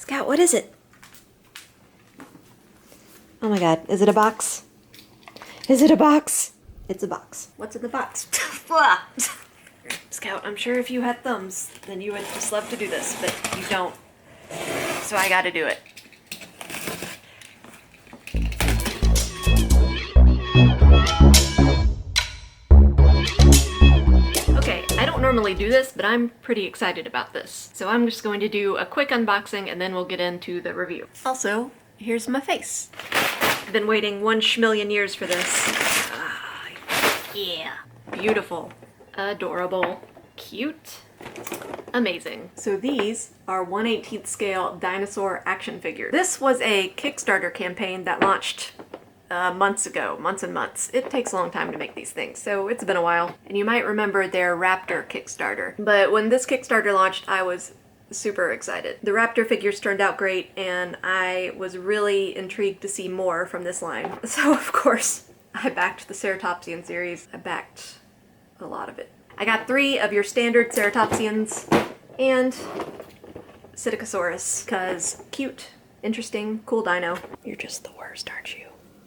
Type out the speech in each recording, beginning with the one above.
Scout, what is it? Oh my god, is it a box? Is it a box? It's a box. What's in the box? Scout, I'm sure if you had thumbs, then you would just love to do this, but you don't. So I gotta do it. Okay, I don't normally do this, but I'm pretty excited about this. So I'm just going to do a quick unboxing and then we'll get into the review. Also, here's my face. I've been waiting 1,000,000 years for this. Yeah. Beautiful. Adorable. Cute. Amazing. So these are 1/18 scale dinosaur action figures. This was a Kickstarter campaign that launched months ago, months and months. It takes a long time to make these things, so it's been a while. And you might remember their Raptor Kickstarter. But when this Kickstarter launched, I was super excited. The Raptor figures turned out great, and I was really intrigued to see more from this line. So of course, I backed the Ceratopsian series. I backed a lot of it. I got 3 of your standard Ceratopsians and Psittacosaurus, because cute, interesting, cool dino. You're just the worst, aren't you?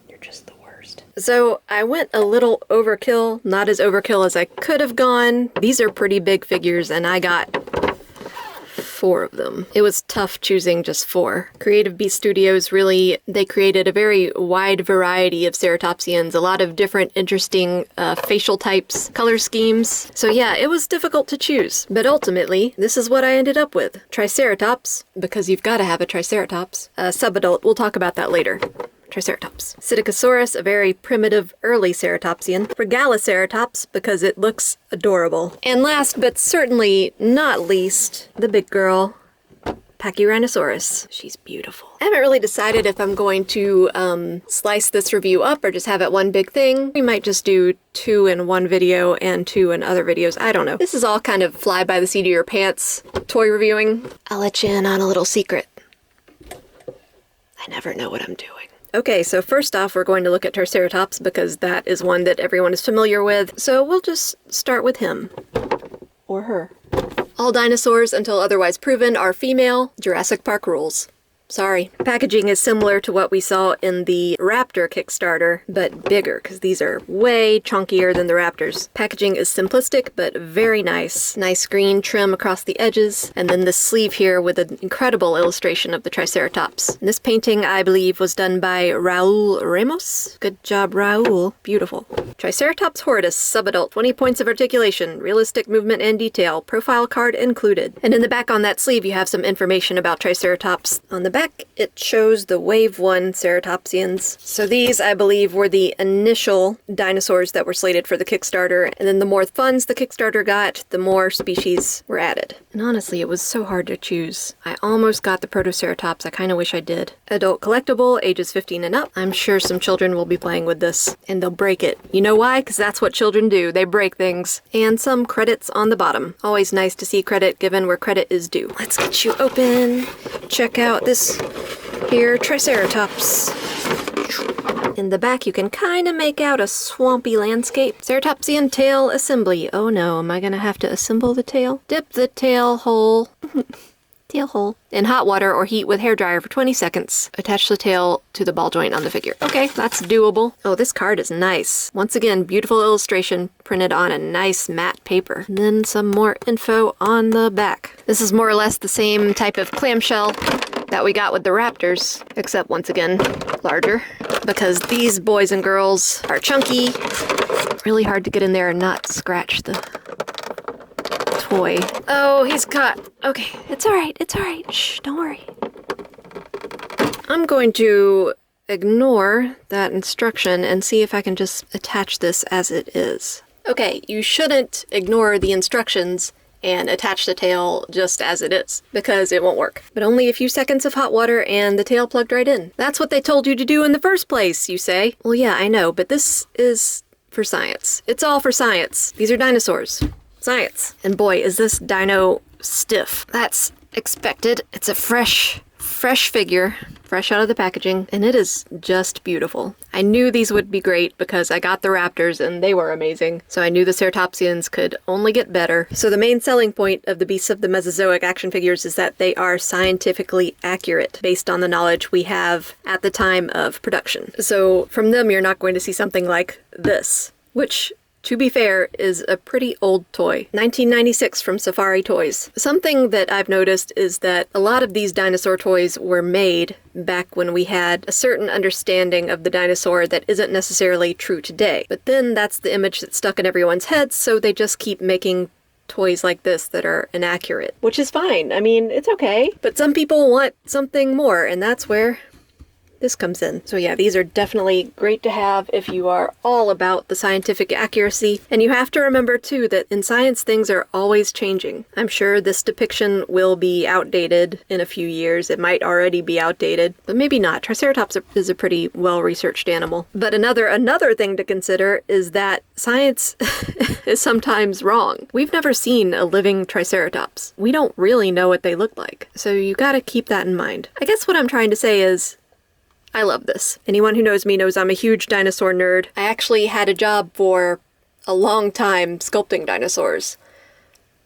You're just the worst. So I went a little overkill, not as overkill as I could have gone. These are pretty big figures and I got 4 of them. It was tough choosing just 4. Creative Beast Studios they created a very wide variety of Ceratopsians, a lot of different interesting facial types, color schemes. So yeah, it was difficult to choose. But ultimately, this is what I ended up with. Triceratops, because you've got to have a Triceratops. Subadult, we'll talk about that later. Triceratops. Psittacosaurus, a very primitive early ceratopsian. Regaliceratops, because it looks adorable. And last but certainly not least, the big girl, Pachyrhinosaurus. She's beautiful. I haven't really decided if I'm going to slice this review up or just have it one big thing. We might just do 2 in one video and 2 in other videos. I don't know. This is all kind of fly by the seat of your pants toy reviewing. I'll let you in on a little secret. I never know what I'm doing. Okay, so first off, we're going to look at Triceratops because that is one that everyone is familiar with. So we'll just start with him. Or her. All dinosaurs, until otherwise proven, are female. Jurassic Park rules. Sorry. Packaging is similar to what we saw in the Raptor Kickstarter, but bigger, because these are way chunkier than the Raptors. Packaging is simplistic, but very nice. Nice green trim across the edges, and then this sleeve here with an incredible illustration of the Triceratops. And this painting, I believe, was done by Raul Ramos. Good job, Raul. Beautiful. Triceratops horridus, subadult, 20 points of articulation, realistic movement and detail, profile card included. And in the back on that sleeve, you have some information about Triceratops. On the back, it shows the Wave 1 Ceratopsians. So these, I believe, were the initial dinosaurs that were slated for the Kickstarter, and then the more funds the Kickstarter got, the more species were added. And honestly, it was so hard to choose. I almost got the Protoceratops. I kind of wish I did. Adult collectible, ages 15 and up. I'm sure some children will be playing with this, and they'll break it. You know why? Because that's what children do. They break things. And some credits on the bottom. Always nice to see credit given where credit is due. Let's get you open. Check out this here, Triceratops. In the back, you can kind of make out a swampy landscape. Ceratopsian tail assembly. Oh no, am I gonna have to assemble the tail? Dip the tail hole. Tail hole. In hot water or heat with hairdryer for 20 seconds. Attach the tail to the ball joint on the figure. Okay, that's doable. Oh, this card is nice. Once again, beautiful illustration printed on a nice matte paper. And then some more info on the back. This is more or less the same type of clamshell that we got with the Raptors, except once again, larger. Because these boys and girls are chunky. Really hard to get in there and not scratch the toy. Oh, he's caught. Okay, it's alright, it's alright. Shh, don't worry. I'm going to ignore that instruction and see if I can just attach this as it is. Okay, you shouldn't ignore the instructions and attach the tail just as it is, because it won't work. But only a few seconds of hot water and the tail plugged right in. That's what they told you to do in the first place, you say. Well, yeah, I know, but this is for science. It's all for science. These are dinosaurs. Science. And boy, is this dino stiff. That's expected. It's a fresh figure fresh out of the packaging, and it is just beautiful. I knew these would be great because I got the raptors and they were amazing, so I knew the Ceratopsians could only get better. So the main selling point of the Beasts of the Mesozoic action figures is that they are scientifically accurate based on the knowledge we have at the time of production. So from them, you're not going to see something like this, which, to be fair, is a pretty old toy. 1996 from Safari Toys. Something that I've noticed is that a lot of these dinosaur toys were made back when we had a certain understanding of the dinosaur that isn't necessarily true today. But then that's the image that's stuck in everyone's heads, so they just keep making toys like this that are inaccurate. Which is fine. I mean, it's okay. But some people want something more, and that's where this comes in. So yeah, these are definitely great to have if you are all about the scientific accuracy. And you have to remember too that in science things are always changing. I'm sure this depiction will be outdated in a few years. It might already be outdated, but maybe not. Triceratops is a pretty well-researched animal. But another thing to consider is that science is sometimes wrong. We've never seen a living Triceratops. We don't really know what they look like. So you gotta keep that in mind. I guess what I'm trying to say is, I love this. Anyone who knows me knows I'm a huge dinosaur nerd. I actually had a job for a long time sculpting dinosaurs.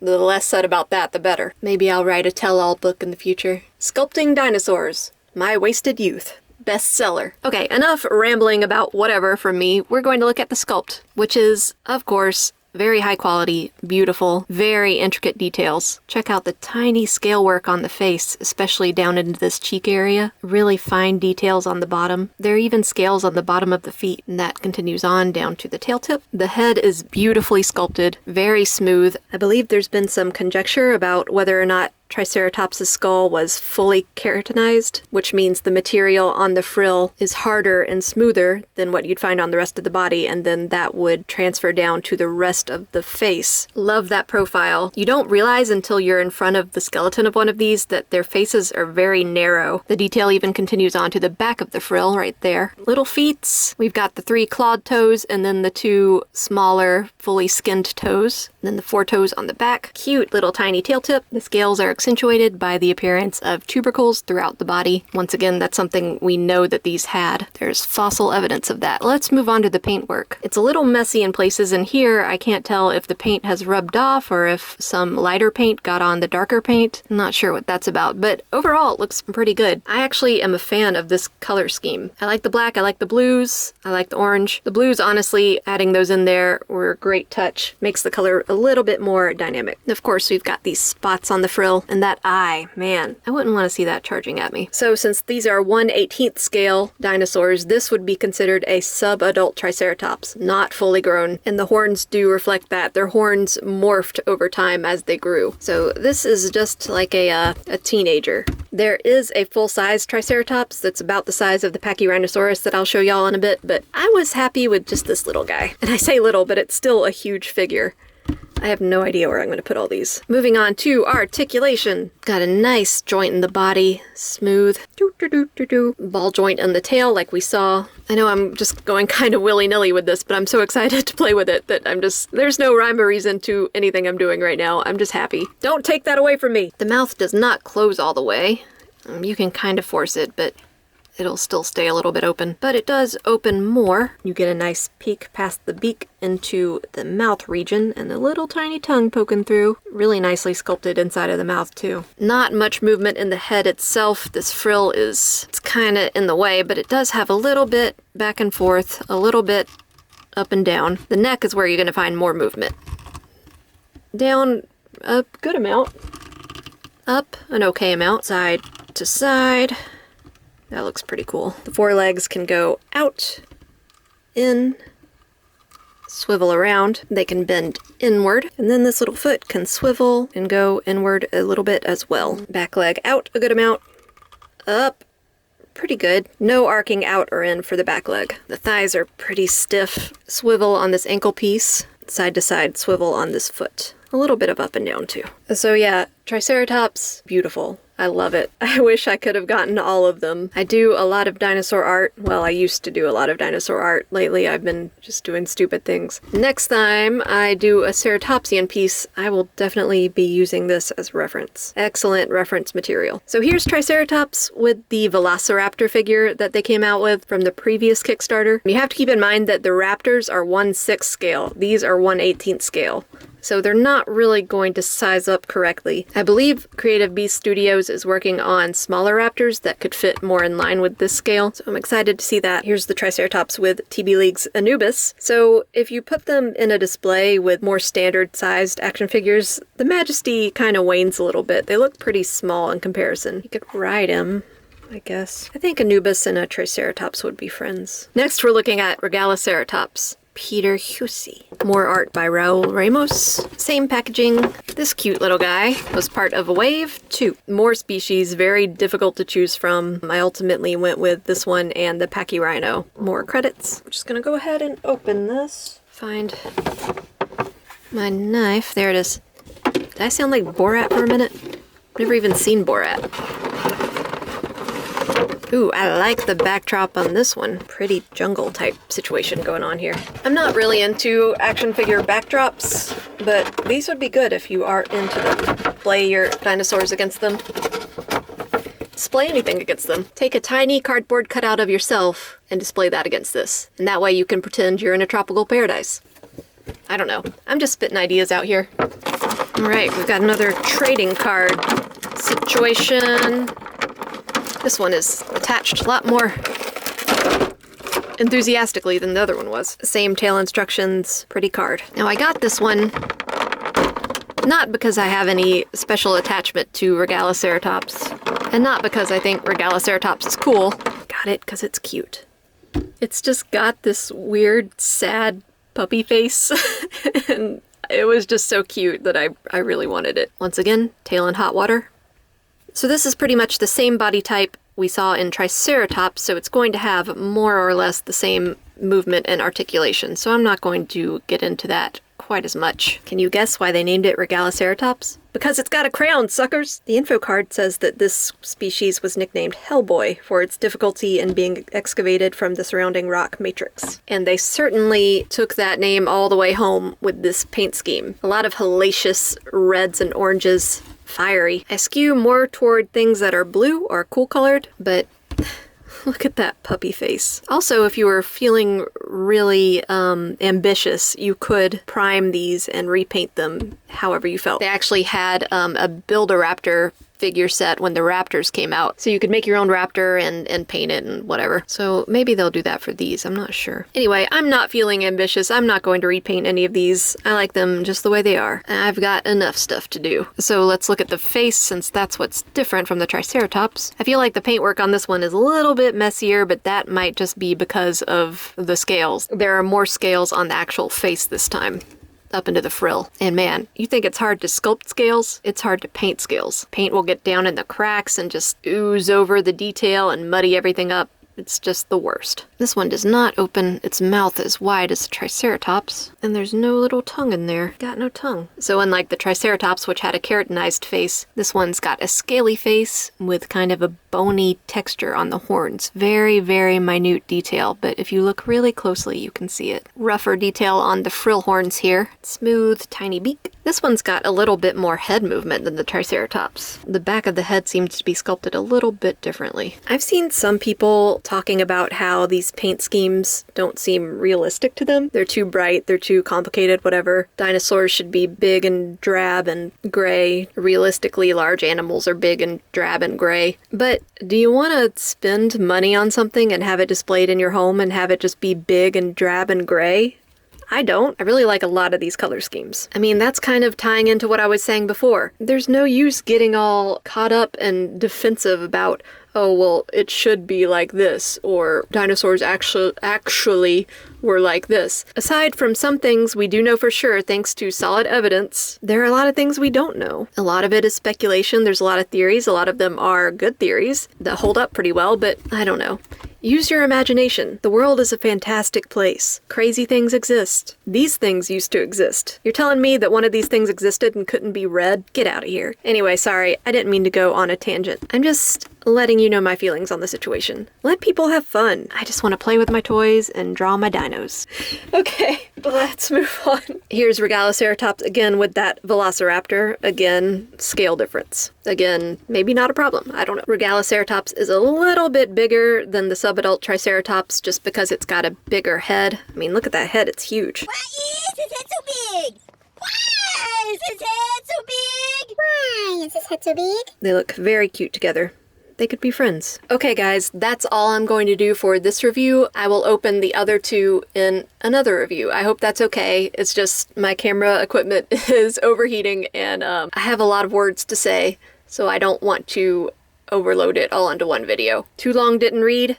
The less said about that, the better. Maybe I'll write a tell-all book in the future. Sculpting Dinosaurs. My Wasted Youth. Bestseller. Okay, enough rambling about whatever from me. We're going to look at the sculpt, which is, of course, very high quality, beautiful, very intricate details. Check out the tiny scale work on the face, especially down into this cheek area. Really fine details on the bottom. There are even scales on the bottom of the feet, and that continues on down to the tail tip. The head is beautifully sculpted, very smooth. I believe there's been some conjecture about whether or not Triceratops' skull was fully keratinized, which means the material on the frill is harder and smoother than what you'd find on the rest of the body, and then that would transfer down to the rest of the face. Love that profile. You don't realize until you're in front of the skeleton of one of these that their faces are very narrow. The detail even continues on to the back of the frill right there. Little feets. We've got the 3 clawed toes and then the 2 smaller, fully skinned toes. And then the 4 toes on the back. Cute little tiny tail tip. The scales are accentuated by the appearance of tubercles throughout the body. Once again, that's something we know that these had. There's fossil evidence of that. Let's move on to the paintwork. It's a little messy in places, and here I can't tell if the paint has rubbed off or if some lighter paint got on the darker paint. I'm not sure what that's about, but overall it looks pretty good. I actually am a fan of this color scheme. I like the black, I like the blues, I like the orange. The blues, honestly, adding those in there were a great touch. Makes the color a little bit more dynamic. Of course, we've got these spots on the frill, and that eye, man, I wouldn't want to see that charging at me. So since these are 1/18th scale dinosaurs, this would be considered a sub-adult Triceratops, not fully grown, and the horns do reflect that. Their horns morphed over time as they grew. So this is just like a teenager. There is a full-size Triceratops that's about the size of the Pachyrhinosaurus that I'll show y'all in a bit, but I was happy with just this little guy. And I say little, but it's still a huge figure. I have no idea where I'm going to put all these. Moving on to articulation. Got a nice joint in the body, smooth. Ball joint in the tail like we saw. I know I'm just going kind of willy-nilly with this, but I'm so excited to play with it that there's no rhyme or reason to anything I'm doing right now. I'm just happy. Don't take that away from me. The mouth does not close all the way. You can kind of force it, but it'll still stay a little bit open. But it does open more. You get a nice peek past the beak into the mouth region and a little tiny tongue poking through. Really nicely sculpted inside of the mouth too. Not much movement in the head itself. This frill it's kind of in the way, but it does have a little bit back and forth, a little bit up and down. The neck is where you're going to find more movement. Down a good amount. Up an okay amount. Side to side. That looks pretty cool. The forelegs can go out, in, swivel around. They can bend inward. And then this little foot can swivel and go inward a little bit as well. Back leg out a good amount, up, pretty good. No arcing out or in for the back leg. The thighs are pretty stiff. Swivel on this ankle piece, side to side swivel on this foot. A little bit of up and down too. So yeah, Triceratops, beautiful. I love it. I wish I could have gotten all of them. I do a lot of dinosaur art. Well, I used to do a lot of dinosaur art. Lately, I've been just doing stupid things. Next time I do a Ceratopsian piece, I will definitely be using this as reference. Excellent reference material. So here's Triceratops with the Velociraptor figure that they came out with from the previous Kickstarter. You have to keep in mind that the raptors are 1/6 scale. These are 1/18 scale. So they're not really going to size up correctly. I believe Creative Beast Studios is working on smaller raptors that could fit more in line with this scale, so I'm excited to see that. Here's the Triceratops with TB League's Anubis. So if you put them in a display with more standard-sized action figures, the majesty kind of wanes a little bit. They look pretty small in comparison. You could ride him, I guess. I think Anubis and a Triceratops would be friends. Next, we're looking at Regaliceratops. Peter Hussey. More art by Raul Ramos. Same packaging. This cute little guy was part of a wave 2. More species, very difficult to choose from. I ultimately went with this one and the Pachyrhino. More credits. I'm just gonna go ahead and open this. Find my knife. There it is. Did I sound like Borat for a minute? Never even seen Borat. Ooh, I like the backdrop on this one. Pretty jungle type situation going on here. I'm not really into action figure backdrops, but these would be good if you are into them. Display your dinosaurs against them. Display anything against them. Take a tiny cardboard cutout of yourself and display that against this. And that way you can pretend you're in a tropical paradise. I don't know. I'm just spitting ideas out here. Alright, we've got another trading card situation. This one is attached a lot more enthusiastically than the other one was. Same tail instructions, pretty card. Now I got this one not because I have any special attachment to Regaliceratops, and not because I think Regaliceratops is cool. Got it because it's cute. It's just got this weird, sad puppy face, and it was just so cute that I really wanted it. Once again, tail in hot water. So this is pretty much the same body type we saw in Triceratops, so it's going to have more or less the same movement and articulation, so I'm not going to get into that quite as much. Can you guess why they named it Regaliceratops? Because it's got a crown, suckers! The info card says that this species was nicknamed Hellboy for its difficulty in being excavated from the surrounding rock matrix. And they certainly took that name all the way home with this paint scheme. A lot of hellacious reds and oranges. Fiery. I skew more toward things that are blue or cool colored, but look at that puppy face. Also, if you were feeling really ambitious, you could prime these and repaint them however you felt. They actually had a Build-A-Raptor figure set when the Raptors came out. So you could make your own Raptor and paint it and whatever. So maybe they'll do that for these, I'm not sure. Anyway, I'm not feeling ambitious. I'm not going to repaint any of these. I like them just the way they are. I've got enough stuff to do. So let's look at the face, since that's what's different from the Triceratops. I feel like the paintwork on this one is a little bit messier, but that might just be because of the scales. There are more scales on the actual face this time. Up into the frill. And man, you think it's hard to sculpt scales? It's hard to paint scales. Paint will get down in the cracks and just ooze over the detail and muddy everything up. It's just the worst. This one does not open its mouth as wide as the Triceratops, and there's no little tongue in there. Got no tongue. So unlike the Triceratops, which had a keratinized face, this one's got a scaly face with kind of a bony texture on the horns. Very, very minute detail, but if you look really closely, you can see it. Rougher detail on the frill horns here. Smooth, tiny beak. This one's got a little bit more head movement than the Triceratops. The back of the head seems to be sculpted a little bit differently. I've seen some people talking about how these paint schemes don't seem realistic to them. They're too bright, they're too complicated, whatever. Dinosaurs should be big and drab and gray. Realistically, large animals are big and drab and gray. But do you want to spend money on something and have it displayed in your home and have it just be big and drab and gray? I don't. I really like a lot of these color schemes. I mean, that's kind of tying into what I was saying before. There's no use getting all caught up and defensive about, oh, well, it should be like this, or dinosaurs actually were like this. Aside from some things we do know for sure thanks to solid evidence, there are a lot of things we don't know. A lot of it is speculation. There's a lot of theories. A lot of them are good theories that hold up pretty well, but I don't know. Use your imagination. The world is a fantastic place. Crazy things exist. These things used to exist. You're telling me that one of these things existed and couldn't be read? Get out of here. Anyway, sorry, I didn't mean to go on a tangent. I'm just letting you know my feelings on the situation. Let people have fun. I just want to play with my toys and draw my dinos. Okay, let's move on. Here's Regaliceratops again with that Velociraptor. Again, scale difference. Again, maybe not a problem. I don't know. Regaliceratops is a little bit bigger than the subadult Triceratops just because it's got a bigger head. I mean, look at that head. It's huge. Why is his head so big? Why is his head so big? Why is his head so big? They look very cute together. They could be friends. Okay guys, that's all I'm going to do for this review. I will open the other two in another review. I hope that's okay. It's just my camera equipment is overheating and I have a lot of words to say, so I don't want to overload it all into one video. Too long didn't read.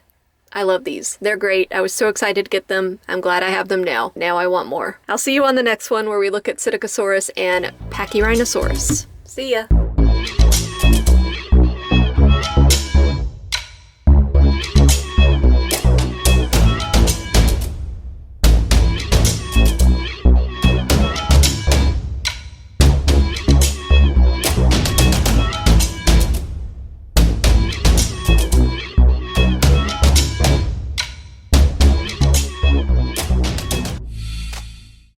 I love these. They're great. I was so excited to get them. I'm glad I have them now. Now I want more. I'll see you on the next one where we look at Psittacosaurus and Pachyrhinosaurus. See ya!